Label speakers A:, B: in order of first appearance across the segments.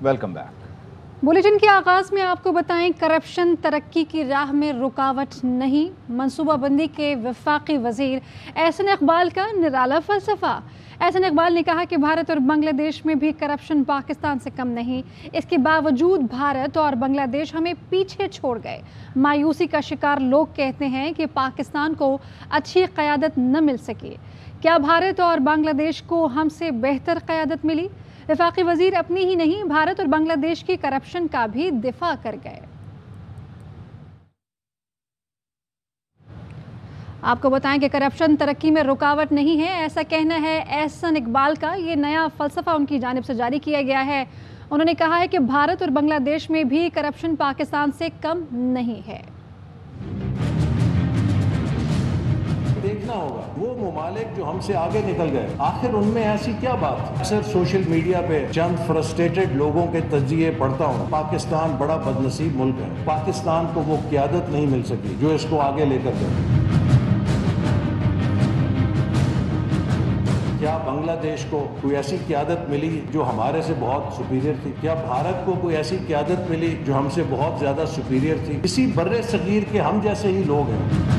A: Welcome back.
B: Bulletin के आगाज में आपको बताएं, करप्शन तरक्की की राह में रुकावट नहीं, मनसूबाबंदी के वफाकी वजीर एहसन इकबाल का निराला फलसफा। एहसन इकबाल ने कहा कि भारत और बांग्लादेश में भी करप्शन पाकिस्तान से कम नहीं, इसके बावजूद भारत और बांग्लादेश हमें पीछे छोड़ गए। मायूसी का शिकार लोग कहते हैं कि पाकिस्तान को अच्छी क़यादत न मिल सकी। क्या भारत और बांग्लादेश को हमसे बेहतर क़यादत मिली? वफाकी वजीर अपनी ही नहीं, भारत और बांग्लादेश की करप्शन का भी दिफा कर गए। आपको बताएं कि करप्शन तरक्की में रुकावट नहीं है, ऐसा कहना है एहसन इकबाल का। ये नया फलसफा उनकी जानिब से जारी किया गया है। उन्होंने कहा है कि भारत और बांग्लादेश में भी करप्शन पाकिस्तान से कम नहीं है।
C: देखना होगा वो ममालिक जो हमसे आगे निकल गए, आखिर उनमें ऐसी क्या बात थी। अक्सर सोशल मीडिया पे चंद फ्रस्ट्रेटेड लोगों के तज्जिए पढ़ता हूँ। पाकिस्तान बड़ा बदनसीब मुल्क है, पाकिस्तान को वो क़यादत नहीं मिल सकी जो इसको आगे लेकर गए। क्या बांग्लादेश को कोई ऐसी क़यादत मिली जो हमारे से बहुत सुपीरियर थी? क्या भारत को कोई ऐसी क़यादत मिली जो हमसे बहुत ज्यादा सुपीरियर थी? इसी बर्रे सगीर के हम जैसे ही लोग हैं,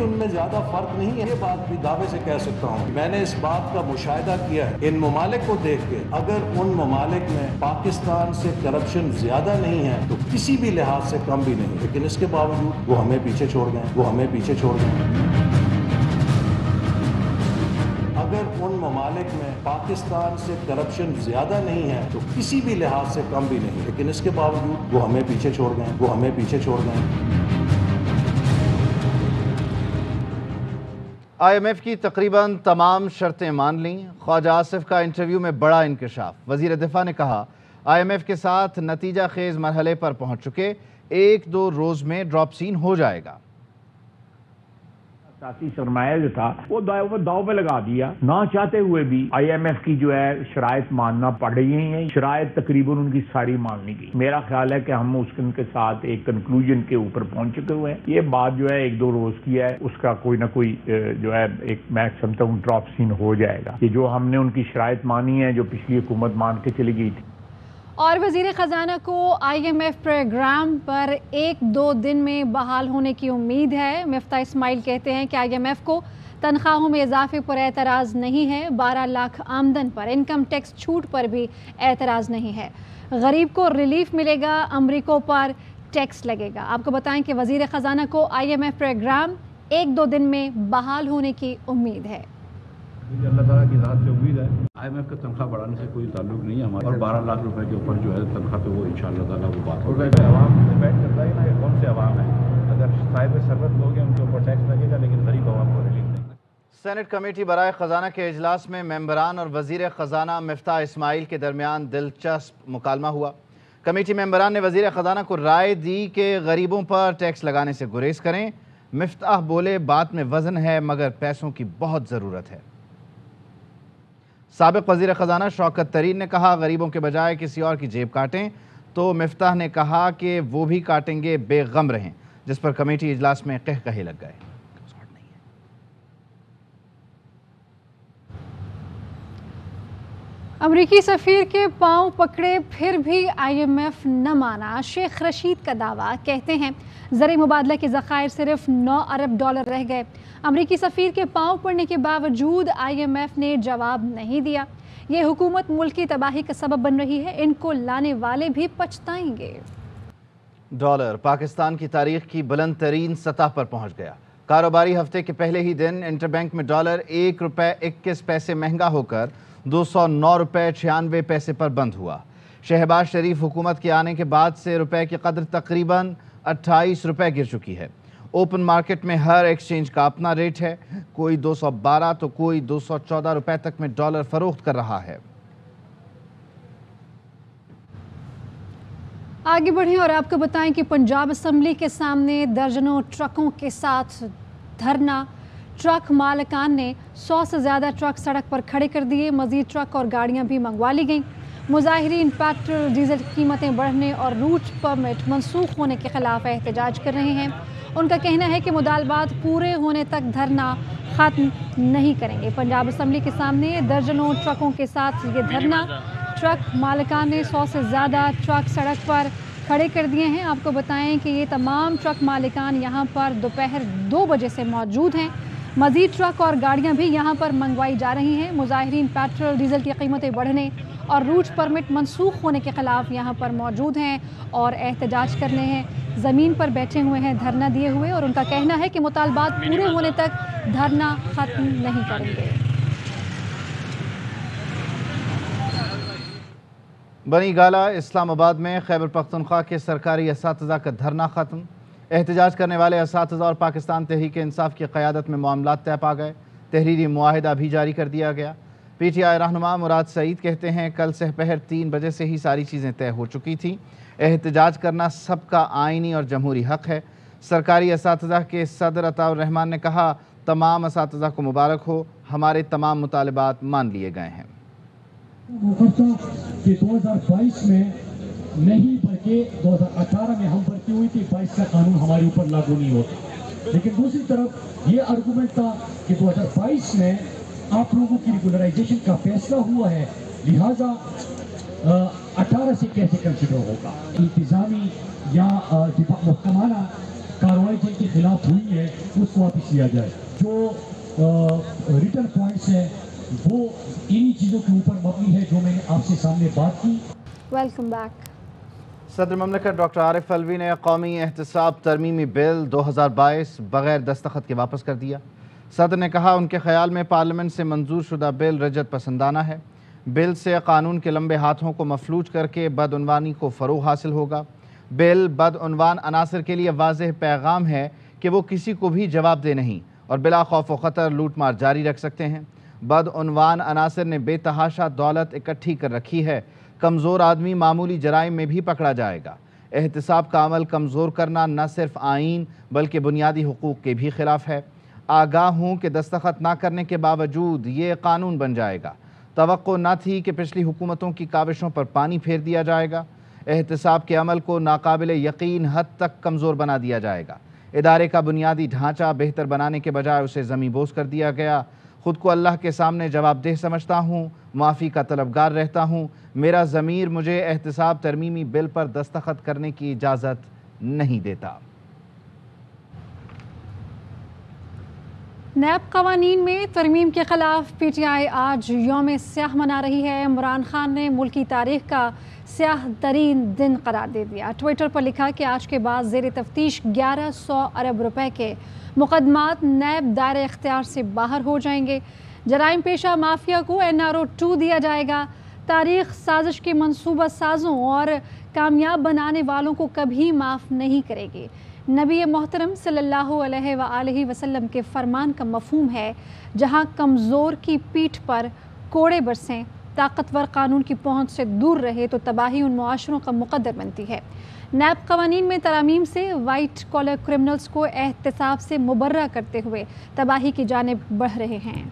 C: उनमें ज्यादा फर्क नहीं है। ये बात भी दावे से कह सकता हूँ, मैंने इस बात का मुशाहिदा किया है इन ममालिक को देख के। अगर उन ममालिक में पाकिस्तान से करप्शन ज्यादा नहीं है तो किसी भी लिहाज से कम भी नहीं, लेकिन इसके बावजूद वो हमें पीछे छोड़ गए। अगर उन ममालिक में पाकिस्तान से करप्शन ज्यादा नहीं है तो किसी भी लिहाज से कम भी नहीं, लेकिन इसके बावजूद वो हमें पीछे छोड़ गए।
A: IMF की तकरीबन तमाम शर्तें मान लीं। ख्वाजा आसिफ का इंटरव्यू में बड़ा इंकशाफ। वजीर दिफा ने कहा IMF के साथ नतीजा खेज मरहले पर पहुंच चुके, 1-2 रोज में ड्रॉप सीन हो जाएगा।
D: साथी सरमाया जो था वो दाव पे लगा दिया, ना चाहते हुए भी IMF की जो है शराइत मानना पड़ रही है। शराइत तकरीबन उनकी सारी माननी गई। मेरा ख्याल है कि हम उनके साथ एक कंक्लूजन के ऊपर पहुंच चुके हुए हैं। ये बात जो है 1-2 रोज की है, उसका कोई ना कोई जो है एक मैं समझता हूँ ड्रॉप सीन हो जाएगा। कि जो हमने उनकी शराइत मानी है, जो पिछली हुकूमत मान के चली गई थी।
B: और वजीर खजाना को IMF प्रोग्राम पर 1-2 दिन में बहाल होने की उम्मीद है। मिफ्ता इस्माइल कहते हैं कि IMF को तनख्वाहों में इजाफे पर एतराज़ नहीं है, 12 लाख आमदन पर इनकम टैक्स छूट पर भी एतराज़ नहीं है। गरीब को रिलीफ मिलेगा, अमरीकों पर टैक्स लगेगा। आपको बताएं कि वजीर खजाना को IMF प्रोग्राम 1-2 दिन में बहाल होने की उम्मीद है।
E: अल्लाह ताला की ज़ात से उम्मीद है। IMF का तनख्वाह बढ़ाने से कोई ताल्लुक नहीं है हमारा, और 12 लाख रुपए के ऊपर जो है तनख्वाह पे वो इंशाअल्लाह ताला वो बात होगी।
F: आवाम डिपेंड करता है ना कि कौन से आवाम है। अगर साहिब सरबत लोग हैं उनके ऊपर टैक्स लगेगा, लेकिन गरीब आवाम को रिलीफ नहीं।
A: सेनेट कमेटी बराए खजाना के इजलास में मेंबरान और वजीर खजाना मिफ्ता इस्माइल के दरमियान दिलचस्प मुकालमा हुआ। कमेटी मेंबरान ने वजीर खजाना को राय दी कि गरीबों पर टैक्स लगाने से गुरेज करें। मिफ्ताह बोले बात में वजन है मगर पैसों की बहुत ज़रूरत है। साबिक वज़ीर ख़जाना शौकत तरीन ने कहा गरीबों के बजाय किसी और की जेब काटें, तो मिफ्ताह ने कहा कि वो भी काटेंगे, बेगम रहें, जिस पर कमेटी इजलास में कहकहे लग गए।
B: अमरीकी सफ़ीर के पांव पकड़े फिर भी IMF न माना, शेख रशीद का दावा। कहते हैं ज़री मुबादला के ज़खायर सिर्फ 9 अरब डॉलर रह गए। अमरीकी सफ़ीर के पांव पड़ने के बावजूद IMF ने जवाब नहीं दिया। ये हुकूमत मुल्क की तबाही का सबब बन रही है, इनको लाने वाले भी पछताएंगे।
A: डॉलर पाकिस्तान की तारीख की बुलंद तरीन सतह पर पहुँच गया। कारोबारी हफ्ते के पहले ही दिन इंटरबैंक में डॉलर 1 रुपये 21 पैसे महंगा होकर 209 रुपये 96 पैसे पर बंद हुआ। शहबाज शरीफ हुकूमत के आने के बाद से रुपए की कदर तकरीबन 28 रुपये गिर चुकी है। ओपन मार्केट में हर एक्सचेंज का अपना रेट है, कोई 212 तो कोई 214 रुपये तक में डॉलर फरोख्त कर रहा है।
B: आगे बढ़ें और आपको बताएं कि पंजाब असम्बली के सामने दर्जनों ट्रकों के साथ धरना। ट्रक मालिकान ने 100 से ज़्यादा ट्रक सड़क पर खड़े कर दिए। मज़ीद ट्रक और गाड़ियां भी मंगवा ली गईं। मुजाहिरीन पेट्रोल डीजल की कीमतें बढ़ने और रूट परमिट मनसूख होने के खिलाफ एहतजाज कर रहे हैं। उनका कहना है कि मुतालबात पूरे होने तक धरना ख़त्म नहीं करेंगे। पंजाब असम्बली के सामने दर्जनों ट्रकों के साथ ये धरना। ट्रक मालिकान ने 100 से ज़्यादा ट्रक सड़क पर खड़े कर दिए हैं। आपको बताएं कि ये तमाम ट्रक मालिकान यहाँ पर दोपहर 2 बजे से मौजूद हैं। मज़ीद ट्रक और गाड़ियाँ भी यहाँ पर मंगवाई जा रही हैं। मुजाहिरीन पेट्रोल डीजल की कीमतें बढ़ने और रूट परमिट मनसूख होने के ख़िलाफ़ यहाँ पर मौजूद हैं और एहतजाज करने हैं। ज़मीन पर बैठे हुए हैं धरना दिए हुए, और उनका कहना है कि मुतालबात पूरे होने तक धरना ख़त्म नहीं करेंगे।
A: बनी गाला इस्लामाबाद में खैबर पख्तूनख्वा के सरकारी असातिज़ा का धरना ख़त्म। एहतजाज करने वाले असातिज़ा और पाकिस्तान तहरीक इंसाफ की क़यादत में मामलात तय पा गए। तहरीरी मुआहिदा भी जारी कर दिया गया। PTI रहनुमा मुराद सईद कहते हैं कल सहपहर 3 बजे से ही सारी चीज़ें तय हो चुकी थी। एहतजाज करना सबका आइनी और जमहूरी हक़ है। सरकारी असातिज़ा के सदर अताउर रहमान ने कहा तमाम असातिज़ा को मुबारक हो, हमारे तमाम मुतालबात मान लिए गए हैं।
G: कि 2022 में नहीं बल्कि 2018 में हम भर्ती हुई थी, 22 का कानून हमारे ऊपर लागू नहीं होता। लेकिन दूसरी तरफ ये आर्गूमेंट था कि 2022 में आप लोगों की रेगुलराइजेशन का फैसला हुआ है, लिहाजा 18 से कैसे कंसिडर होगा। इंतजामी या मुहकमाना कार्रवाई जिनके खिलाफ हुई है उसको वापस लिया जाए। जो रिटर्न पॉइंट्स हैं वो इन्हीं चीज़ों के ऊपर मबनी है जो मैंने आपसे सामने बात की।
B: Welcome back.
A: सदर ममलकत डॉक्टर आरिफ अलवी ने कौमी एहतसाब तरमीमी बिल 2022 बगैर दस्तखत के वापस कर दिया। सदर ने कहा उनके ख्याल में पार्लियामेंट से मंजूर शुदा बिल रजत पसंदाना है। बिल से कानून के लंबे हाथों को मफलूज करके बदउनवानी को फ़रोग़ हासिल होगा। बिल बदउनवान अनासर के लिए वाज़ेह पैगाम है कि वो किसी को भी जवाबदेह नहीं और बिला खौफ व ख़तर लूट मार जारी रख सकते हैं। बदउनवान अनासर ने बेतहाशा दौलत इकट्ठी कर रखी है। कमज़ोर आदमी मामूली जराइम में भी पकड़ा जाएगा। एहतसाब का अमल कमज़ोर करना न सिर्फ आइन बल्कि बुनियादी हुकूक़ के भी ख़िलाफ़ है। आगाह हूँ कि दस्तखत ना करने के बावजूद ये कानून बन जाएगा। तवक्को न थी कि पिछली हुकूमतों की काविशों पर पानी फेर दिया जाएगा। एहतसाब के अमल को नाकाबिल यकीन हद तक कमज़ोर बना दिया जाएगा। इदारे का बुनियादी ढांचा बेहतर बनाने के बजाय उसे ज़मीबोस कर दिया गया। ख़ुद को अल्लाह के सामने जवाबदेह समझता हूँ, माफ़ी का तलबगार रहता हूँ। मेरा ज़मीर मुझे एहतसाब तरमीमी बिल पर दस्तखत करने की इजाज़त नहीं देता।
B: नैब कवानीन में तरमीम के ख़िलाफ़ PTI आज यौम स्याह मना रही है। इमरान खान ने मुल्क की तारीख़ का स्याह तरीन दिन करार दे दिया। ट्विटर पर लिखा कि आज के बाद ज़ेर तफ्तीश 1100 अरब रुपए के मुकदमात नैब दायरे इख्तियार से बाहर हो जाएंगे। जराइम पेशा माफिया को NRO 2 दिया जाएगा। तारीख़ साजिश के मंसूबा साजों और कामयाब बनाने वालों को कभी माफ़ नहीं करेगी। नबी मोहतरम सल्लल्लाहु अलैहि वसल्लम के फरमान का मफहूम है, जहाँ कमज़ोर की पीठ पर कोड़े बरसें, ताकतवर कानून की पहुँच से दूर रहे तो तबाही उन मुआशरों का मुकद्दर बनती है। नैब कवानीन में तरामीम से वाइट कॉलर क्रिमिनल्स को एहतसाब से मुबर्रा करते हुए तबाही की जानिब बढ़ रहे हैं।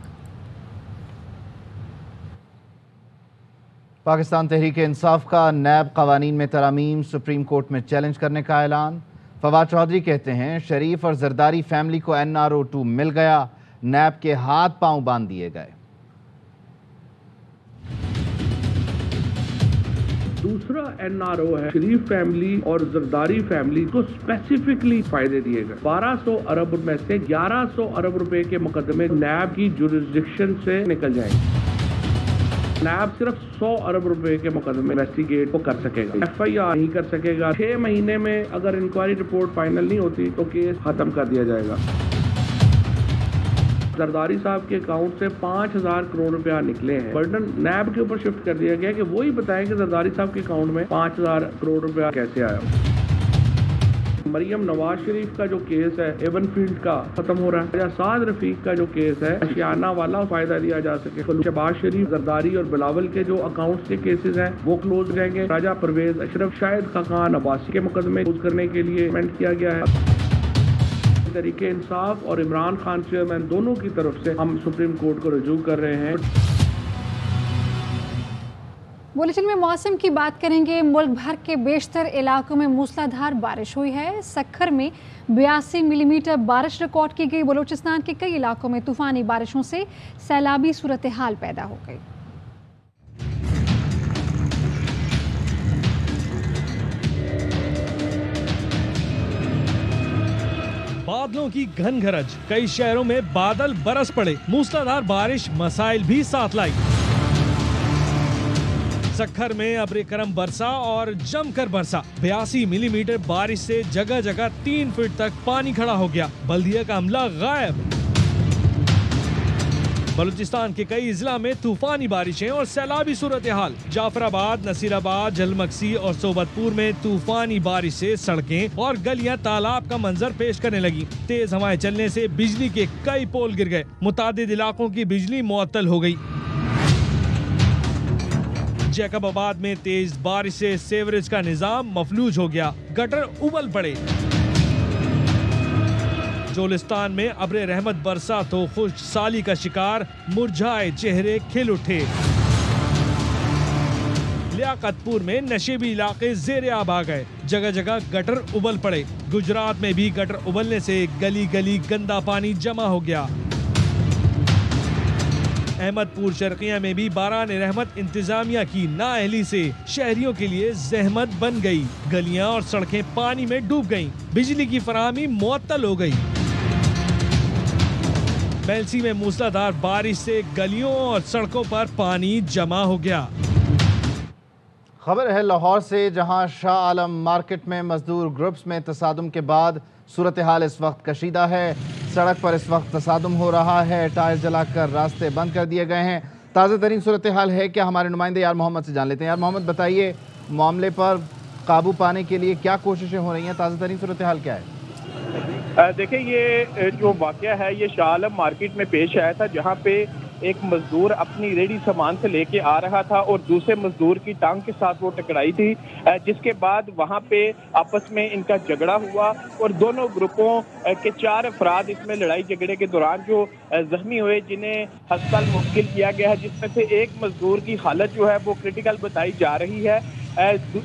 A: पाकिस्तान तहरीक इंसाफ का नैब कवानीन में तरामीम सुप्रीम कोर्ट में चैलेंज करने का ऐलान। फवाद चौधरी कहते हैं शरीफ और जरदारी फैमिली को NRO 2 मिल गया, नैब के हाथ पांव बांध दिए गए।
H: दूसरा NRO है शरीफ फैमिली और जरदारी फैमिली को स्पेसिफिकली फायदे दिए गए। 1200 अरब में से 1100 अरब रुपए के मुकदमे नैब की जुरिस्डिक्शन से निकल जाएंगे। नैब सिर्फ 100 अरब रुपए के मुकदमे इन्वेस्टिगेट को कर सकेगा, FIR नहीं कर सकेगा। 6 महीने में अगर इंक्वायरी रिपोर्ट फाइनल नहीं होती तो केस खत्म कर दिया जाएगा। जरदारी साहब के अकाउंट से 5000 करोड़ रुपया निकले हैं। बर्डन नैब के ऊपर शिफ्ट कर दिया गया कि वही बताएं कि जरदारी साहब के अकाउंट में 5000 करोड़ रुपया कैसे आया। मरियम नवाज शरीफ का जो केस है एवन फील्ड का खत्म हो रहा है। या साद रफीक का जो केस है अशियाना वाला फायदा दिया जा सके। शहबाज शरीफ, जरदारी और बिलावल के जो अकाउंट्स के केसेस हैं वो क्लोज रहेंगे। राजा परवेज, अशरफ, शाहिद खान अब्बासी के मुकदमे क्लोज करने के लिए अमेंड किया गया है। तरीके इंसाफ और इमरान खान चेयरमैन दोनों की तरफ से हम सुप्रीम कोर्ट को रजू कर रहे हैं।
B: बुलेटिन में मौसम की बात करेंगे। मुल्क भर के बेशतर इलाकों में मूसलाधार बारिश हुई है। सक्खर में 82 मिलीमीटर बारिश रिकॉर्ड की गई। बलूचिस्तान के कई इलाकों में तूफानी बारिशों से सैलाबी सूरत हाल पैदा हो गई।
I: बादलों की घन गरज, कई शहरों में बादल बरस पड़े। मूसलाधार बारिश मसाइल भी साथ लाई। सक्खर में अब्रे करम बरसा और जमकर बरसा। 82 मिलीमीटर बारिश से जगह जगह 3 फीट तक पानी खड़ा हो गया। बल्दिया का अमला गायब। बलूचिस्तान के कई जिला में तूफानी बारिशें और सैलाबी सूरत हाल। जाफराबाद, नसीराबाद, जलमक्सी और सोबतपुर में तूफानी बारिश से सड़कें और गलियां तालाब का मंजर पेश करने लगी। तेज हवाएं चलने से बिजली के कई पोल गिर गए। मुतादिद इलाकों की बिजली मुअत्तल हो गई। जैकबाबाद में तेज बारिश से सेवरेज का निजाम मफलूज हो गया। गटर उबल पड़े। जोलिस्तान में अब्रे रहमत बरसा तो खुश साली का शिकार, मुरझाए चेहरे खिल उठे। लियाकतपुर में नशेबी इलाके ज़ेरे आब आ गए। जगह जगह गटर उबल पड़े। गुजरात में भी गटर उबलने से गली गली गंदा पानी जमा हो गया। अहमदपुर शर्किया में भी बारान रहमत इंतजामिया की नाअहली से शहरियों के लिए जहमत बन गई। गलियां और सड़कें पानी में डूब गईं। बिजली की फराहमी मुअत्तल हो गई। मेलसी में मूसलाधार बारिश से गलियों और सड़कों पर पानी जमा हो गया।
A: खबर है लाहौर से, जहां शाह आलम मार्केट में मजदूर ग्रुप्स में तसादुम के बाद सूरत हाल इस वक्त कशीदा है। सड़क पर इस वक्त तसादुम हो रहा है। टायर जलाकर रास्ते बंद कर दिए गए हैं। ताज़ा तरीन सूरत हाल है क्या, हमारे नुमाइंदे यार मोहम्मद से जान लेते हैं। यार मोहम्मद, बताइए मामले पर काबू पाने के लिए क्या कोशिशें हो रही हैं? ताज़ा तरीन सूरत हाल क्या है?
J: देखिए, ये जो वाक़या है ये शाह आलम मार्केट में पेश आया था, जहाँ पे एक मजदूर अपनी रेडी सामान से लेके आ रहा था और दूसरे मजदूर की टांग के साथ वो टकराई थी, जिसके बाद वहाँ पे आपस में इनका झगड़ा हुआ और दोनों ग्रुपों के 4 अफराद इसमें लड़ाई झगड़े के दौरान जो जख्मी हुए, जिन्हें अस्पताल मुंतकिल किया गया है, जिसमें से एक मजदूर की हालत जो है वो क्रिटिकल बताई जा रही है।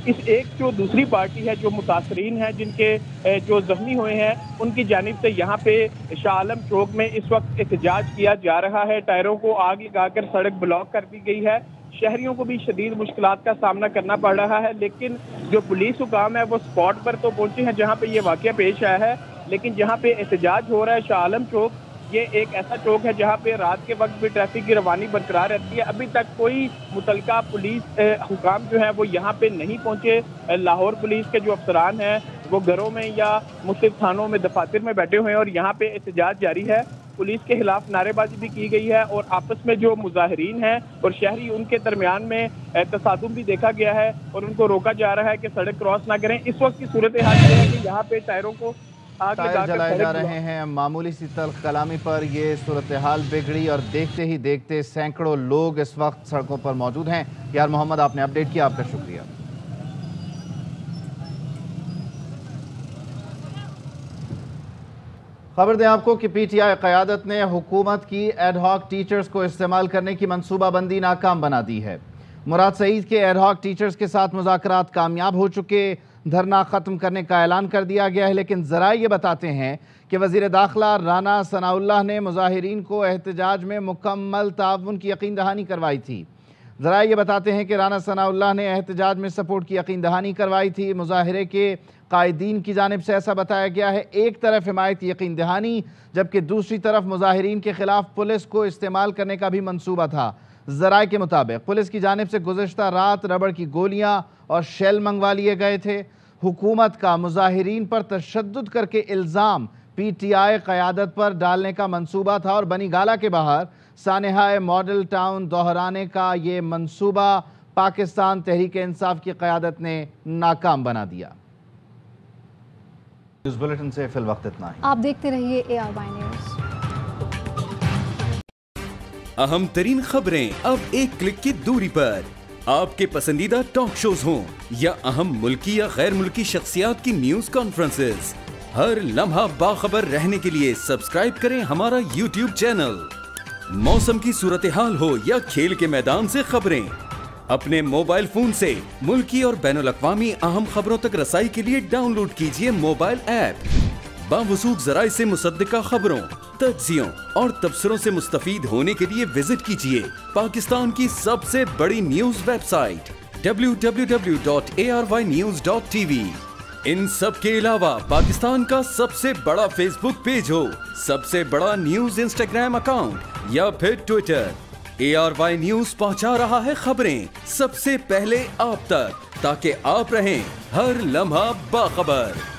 J: इस एक जो दूसरी पार्टी है, जो मुतासरीन हैं, जिनके जो जख्मी हुए हैं, उनकी जानिब से यहाँ पे शाह आलम चौक में इस वक्त एहतजाज किया जा रहा है। टायरों को आग लगाकर सड़क ब्लॉक कर दी गई है। शहरियों को भी शदीद मुश्किलात का सामना करना पड़ रहा है, लेकिन जो पुलिस हुकाम है वो स्पॉट पर तो पहुंचे हैं जहाँ पे ये वाक़या पेश आया है, लेकिन जहाँ पे एहतजाज हो रहा है शाह आलम चौक, ये एक ऐसा चौक है जहाँ पे रात के वक्त भी ट्रैफिक की रवानी बरकरार रहती है। अभी तक कोई मुतलका पुलिस हुकाम जो है वो यहाँ पे नहीं पहुँचे। लाहौर पुलिस के जो अफसरान हैं वो घरों में या मुख्तलिफ थानों में, दफातर में बैठे हुए हैं और यहाँ पे एहतजाज जारी है। पुलिस के खिलाफ नारेबाजी भी की गई है और आपस में जो मुजाहिरीन हैं और शहरी, उनके दरमियान में तसादुम भी देखा गया है और उनको रोका जा रहा है कि सड़क क्रॉस ना करें। इस वक्त की सूरत हाल ये है कि यहाँ पे टायरों को
A: टायर जलाए जा रहे हैं। मामूली सी तल्ख कलामी पर ये सूरत हाल बिगड़ी और देखते ही देखते सैकड़ों लोग इस वक्त सड़कों पर मौजूद हैं। यार मोहम्मद, आपने अपडेट किया, आपका शुक्रिया। खबर दें आपको कि पीटीआई क़यादत ने हुकूमत की एडहॉक टीचर्स को इस्तेमाल करने की मनसूबाबंदी नाकाम बना दी है। मुराद सईद के एडहॉक टीचर्स के साथ मुज़ाकरात कामयाब हो चुके, धरना ख़त्म करने का ऐलान कर दिया गया है, लेकिन ज़राए ये बताते हैं कि वज़ीर दाखिला राना सनाउल्लाह ने मुज़ाहिरीन को एहतजाज में मुकम्मल ताउन की यकीन दहानी करवाई थी। ज़राए ये बताते हैं कि राना सनाउल्लाह ने एहतजाज में सपोर्ट की यकीन दहानी करवाई थी। मुज़ाहिरे के कायदीन की जानिब से ऐसा बताया गया है, एक तरफ हिमायत यकीन दहानी, जबकि दूसरी तरफ मुज़ाहिरीन के खिलाफ पुलिस को इस्तेमाल करने का भी मंसूबा था। ज़राए के मुताबिक पुलिस की जानिब से गुज़श्ता रात रबड़ की गोलियां और शेल मंगवा लिए गए थे। हुकूमत का मुज़ाहिरीन पर तशद्दुद करके इल्ज़ाम पीटीआई क़यादत पर डालने का मंसूबा था और बनी गाला के बाहर सानेहाए मॉडल टाउन दोहराने का ये मंसूबा पाकिस्तान तहरीक इंसाफ की क़यादत ने नाकाम बना दिया। इस बुलेटिन से फिल वक्त इतना ही।
B: आप देखते रहिए ARY न्यूज़।
K: अहम तरीन खबरें अब एक क्लिक की दूरी पर। आपके पसंदीदा टॉक शोज हों या अहम मुल्की या गैर मुल्की शख्सियात की न्यूज कॉन्फ्रेंसेस, हर लम्हा बाखबर रहने के लिए सब्सक्राइब करें हमारा YouTube चैनल। मौसम की सूरत हाल हो या खेल के मैदान से खबरें, अपने मोबाइल फोन से मुल्की और बैनुल-अक़वामी अहम खबरों तक रसाई के लिए डाउनलोड कीजिए मोबाइल ऐप। बावसूख ज़राए से मुसद्दिका खबरों, तज्ज़ियों और तबसरों से मुस्तफीद होने के लिए विजिट कीजिए पाकिस्तान की सबसे बड़ी न्यूज वेबसाइट www.arYnews.tv। इन सब के अलावा पाकिस्तान का सबसे बड़ा फेसबुक पेज हो, सबसे बड़ा न्यूज इंस्टाग्राम अकाउंट या फिर ट्विटर, ARY न्यूज पहुंचा रहा है खबरें सबसे पहले आप तक, ताकि आप रहें हर लम्हा बाखबर।